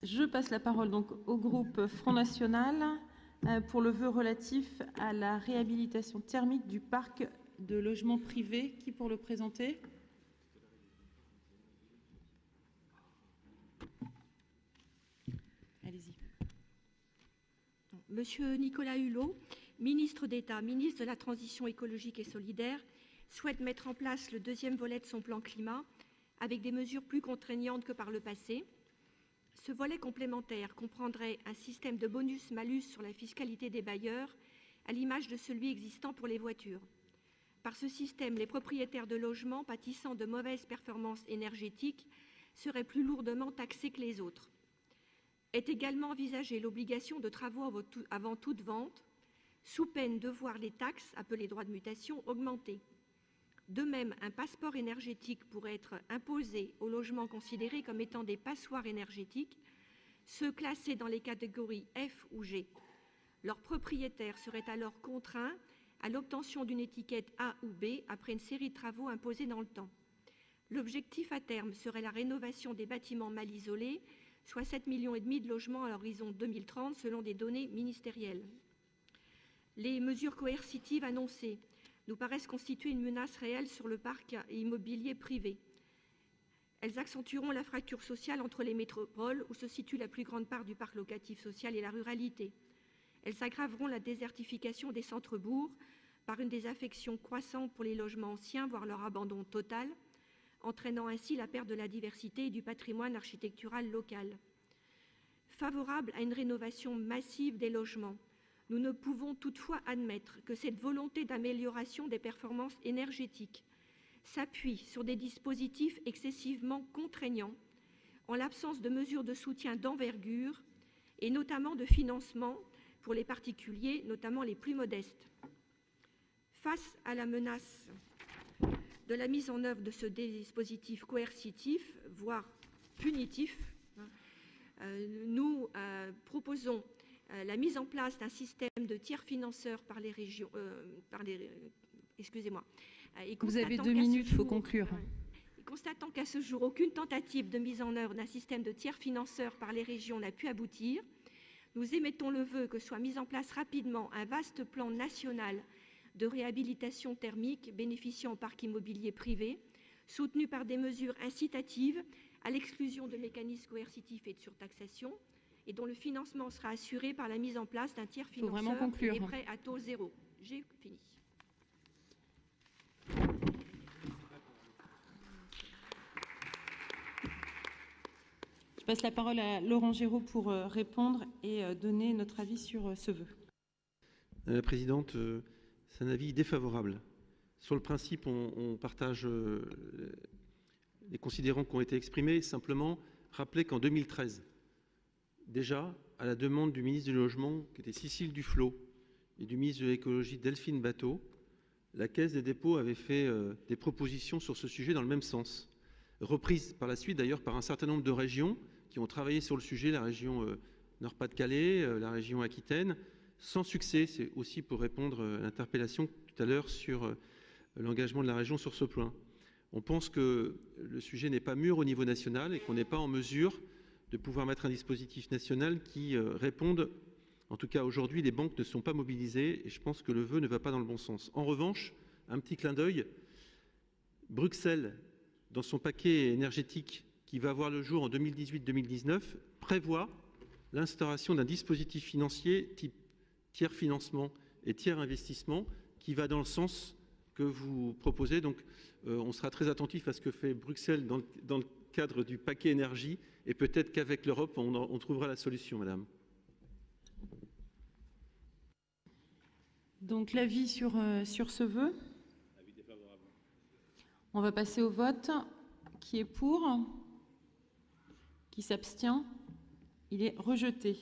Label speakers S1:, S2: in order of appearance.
S1: Je passe la parole donc au groupe Front National pour le vœu relatif à la réhabilitation thermique du parc de logements privés. Qui pour le présenter? Allez-y.
S2: Monsieur Nicolas Hulot, ministre d'État, ministre de la Transition écologique et solidaire, souhaite mettre en place le deuxième volet de son plan climat avec des mesures plus contraignantes que par le passé. Ce volet complémentaire comprendrait un système de bonus-malus sur la fiscalité des bailleurs, à l'image de celui existant pour les voitures. Par ce système, les propriétaires de logements pâtissant de mauvaises performances énergétiques seraient plus lourdement taxés que les autres. Est également envisagée l'obligation de travaux avant toute vente, sous peine de voir les taxes, appelées droits de mutation, augmenter. De même, un passeport énergétique pourrait être imposé aux logements considérés comme étant des passoires énergétiques, ceux classés dans les catégories F ou G. Leurs propriétaires seraient alors contraints à l'obtention d'une étiquette A ou B après une série de travaux imposés dans le temps. L'objectif à terme serait la rénovation des bâtiments mal isolés, soit 7,5 millions de logements à l'horizon 2030 selon des données ministérielles. Les mesures coercitives annoncées nous paraissent constituer une menace réelle sur le parc immobilier privé. Elles accentueront la fracture sociale entre les métropoles, où se situe la plus grande part du parc locatif social, et la ruralité. Elles aggraveront la désertification des centres-bourgs par une désaffection croissante pour les logements anciens, voire leur abandon total, entraînant ainsi la perte de la diversité et du patrimoine architectural local. Favorable à une rénovation massive des logements, nous ne pouvons toutefois admettre que cette volonté d'amélioration des performances énergétiques s'appuie sur des dispositifs excessivement contraignants, en l'absence de mesures de soutien d'envergure et notamment de financement pour les particuliers, notamment les plus modestes. Face à la menace de la mise en œuvre de ce dispositif coercitif, voire punitif, nous proposons la mise en place d'un système de tiers financeurs par les régions.
S1: Vous avez 2 minutes, il faut conclure.
S2: Constatant qu'à ce jour, aucune tentative de mise en œuvre d'un système de tiers financeurs par les régions n'a pu aboutir, nous émettons le vœu que soit mis en place rapidement un vaste plan national de réhabilitation thermique bénéficiant au parc immobilier privé, soutenu par des mesures incitatives à l'exclusion de mécanismes coercitifs et de surtaxation, et dont le financement sera assuré par la mise en place d'un tiers financeur et des prêts à taux zéro. J'ai fini.
S1: Je passe la parole à Laurent Géraud pour répondre et donner notre avis sur ce vœu.
S3: Madame la Présidente, c'est un avis défavorable. Sur le principe, on partage les considérants qui ont été exprimés. Simplement, rappeler qu'en 2013, déjà, à la demande du ministre du Logement, qui était Cécile Duflot, et du ministre de l'Écologie, Delphine Batho, la Caisse des dépôts avait fait des propositions sur ce sujet dans le même sens, reprises par la suite d'ailleurs par un certain nombre de régions qui ont travaillé sur le sujet, la région Nord-Pas-de-Calais, la région Aquitaine, sans succès. C'est aussi pour répondre à l'interpellation tout à l'heure sur l'engagement de la région sur ce point. On pense que le sujet n'est pas mûr au niveau national et qu'on n'est pas en mesure de pouvoir mettre un dispositif national qui réponde. En tout cas, aujourd'hui, les banques ne sont pas mobilisées et je pense que le vœu ne va pas dans le bon sens. En revanche, un petit clin d'œil, Bruxelles, dans son paquet énergétique qui va voir le jour en 2018-2019, prévoit l'instauration d'un dispositif financier type tiers financement et tiers investissement qui va dans le sens que vous proposez. Donc, on sera très attentif à ce que fait Bruxelles dans le cadre du paquet énergie et peut-être qu'avec l'Europe, on trouvera la solution, madame.
S1: Donc, l'avis sur ce vœu.
S3: Avis défavorable.
S1: On va passer au vote. Qui est pour? Qui s'abstient? Il est rejeté.